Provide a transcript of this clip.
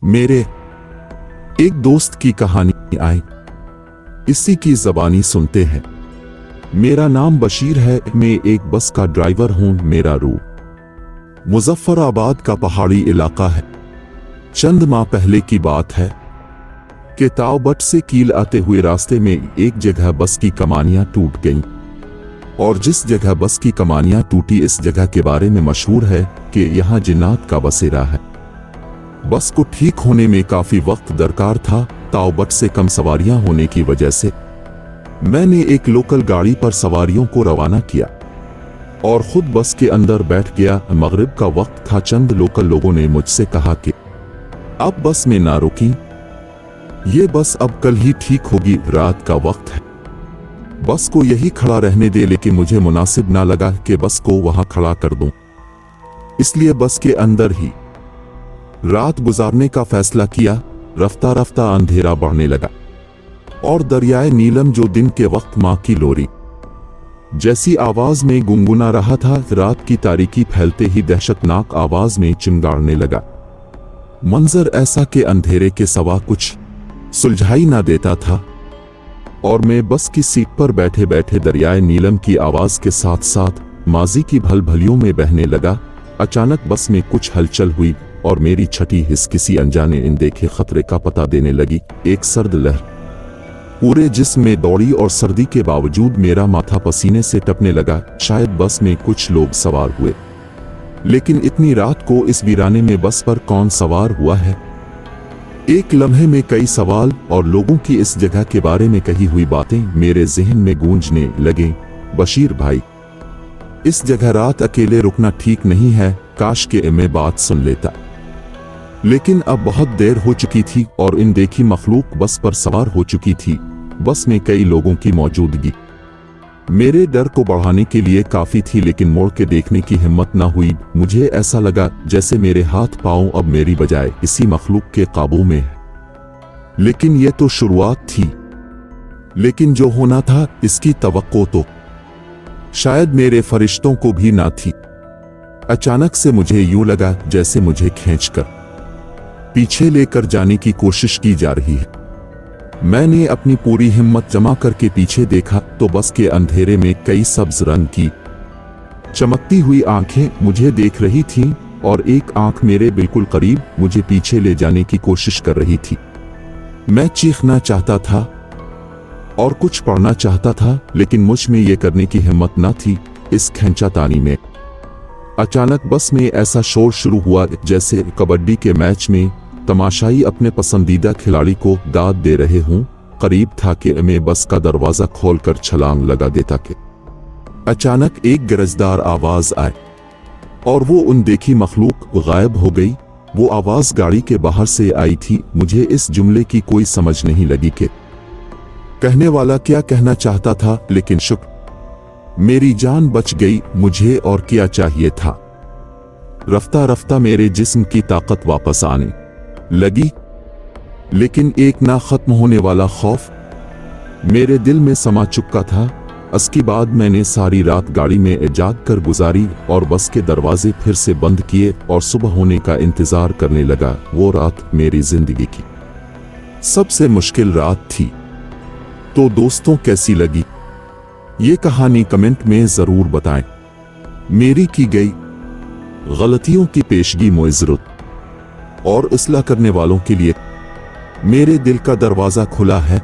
मेरे एक दोस्त की कहानी आई, इसी की ज़बानी सुनते हैं। मेरा नाम बशीर है, मैं एक बस का ड्राइवर हूं। मेरा रूट मुजफ्फराबाद का पहाड़ी इलाका है। चंद माह पहले की बात है कि तावबट से कील आते हुए रास्ते में एक जगह बस की कमानियां टूट गईं, और जिस जगह बस की कमानियां टूटी इस जगह के बारे में मशहूर है कि यहां जिन्नात का बसेरा है। बस को ठीक होने में काफी वक्त दरकार था। तावबट से कम सवारियां होने की वजह से मैंने एक लोकल गाड़ी पर सवारियों को रवाना किया और खुद बस के अंदर बैठ गया। मगरिब का वक्त था। चंद लोकल लोगों ने मुझसे कहा कि अब बस में ना रुकी, ये बस अब कल ही ठीक होगी, रात का वक्त है, बस को यही खड़ा रहने दे। लेकिन मुझे मुनासिब ना लगा कि बस को वहां खड़ा कर दूं, इसलिए बस के अंदर ही रात गुजारने का फैसला किया। रफ्ता रफ्ता अंधेरा बढ़ने लगा और दरियाए नीलम जो दिन के वक्त माँ की लोरी जैसी आवाज में गुनगुना रहा था, रात की तारीकी फैलते ही दहशतनाक आवाज में चिंगाड़ने लगा। मंजर ऐसा कि अंधेरे के सिवा कुछ सुलझाई ना देता था, और मैं बस की सीट पर बैठे बैठे दरियाए नीलम की आवाज के साथ साथ माजी की भलभलियों में बहने लगा। अचानक बस में कुछ हलचल हुई और मेरी छठी हिस्स किसी अनजाने अनदेखे खतरे का पता देने लगी। एक सर्द लहर पूरे जिस्म में दौड़ी और सर्दी के बावजूद मेरा माथा पसीने से टपने लगा। शायद बस में कुछ लोग सवार हुए, लेकिन इतनी रात को इस वीराने में बस पर कौन सवार हुआ है? एक लम्हे में कई सवाल और लोगों की इस जगह के बारे में कही हुई बातें मेरे जहन में गूंजने लगे। बशीर भाई, इस जगह रात अकेले रुकना ठीक नहीं है, काश के मैं बात सुन लेता। लेकिन अब बहुत देर हो चुकी थी और इन देखी मखलूक बस पर सवार हो चुकी थी। बस में कई लोगों की मौजूदगी मेरे डर को बढ़ाने के लिए काफी थी, लेकिन मोड़ के देखने की हिम्मत न हुई। मुझे ऐसा लगा जैसे मेरे हाथ पांव अब मेरी बजाय इसी मखलूक के काबू में है। लेकिन यह तो शुरुआत थी, लेकिन जो होना था इसकी तवक्को तो शायद मेरे फरिश्तों को भी ना थी। अचानक से मुझे यूं लगा जैसे मुझे खींचकर पीछे लेकर जाने की कोशिश की जा रही है। मैंने अपनी पूरी हिम्मत जमा करके पीछे देखा तो बस के अंधेरे में कई सब्ज रंग की चमकती हुई आंखें मुझे देख रही थीं, और एक आंख मेरे बिल्कुल करीब मुझे पीछे ले जाने की कोशिश कर रही थी। मैं चीखना चाहता था और कुछ पढ़ना चाहता था, लेकिन मुझ में यह करने की हिम्मत न थी। इस खींचातानी में अचानक बस में ऐसा शोर शुरू हुआ जैसे कबड्डी के मैच में तमाशाई अपने पसंदीदा खिलाड़ी को दाद दे रहे हों। करीब था कि मैं बस का दरवाजा खोलकर छलांग लगा देता कि अचानक एक गरजदार आवाज आई और वो अनदेखी मखलूक गायब हो गई। वो आवाज गाड़ी के बाहर से आई थी। मुझे इस जुमले की कोई समझ नहीं लगी कि कहने वाला क्या कहना चाहता था, लेकिन शुक्र मेरी जान बच गई। मुझे और क्या चाहिए था? रफ्ता रफ्ता मेरे जिस्म की ताकत वापस आने लगी, लेकिन एक ना खत्म होने वाला खौफ मेरे दिल में समा चुका था। इसके बाद मैंने सारी रात गाड़ी में जाग कर गुजारी और बस के दरवाजे फिर से बंद किए और सुबह होने का इंतजार करने लगा। वो रात मेरी जिंदगी की सबसे मुश्किल रात थी। तो दोस्तों, कैसी लगी ये कहानी कमेंट में जरूर बताएं। मेरी की गई गलतियों की पेशगी मुइज़्ज़रत और इस्लाह करने वालों के लिए मेरे दिल का दरवाजा खुला है।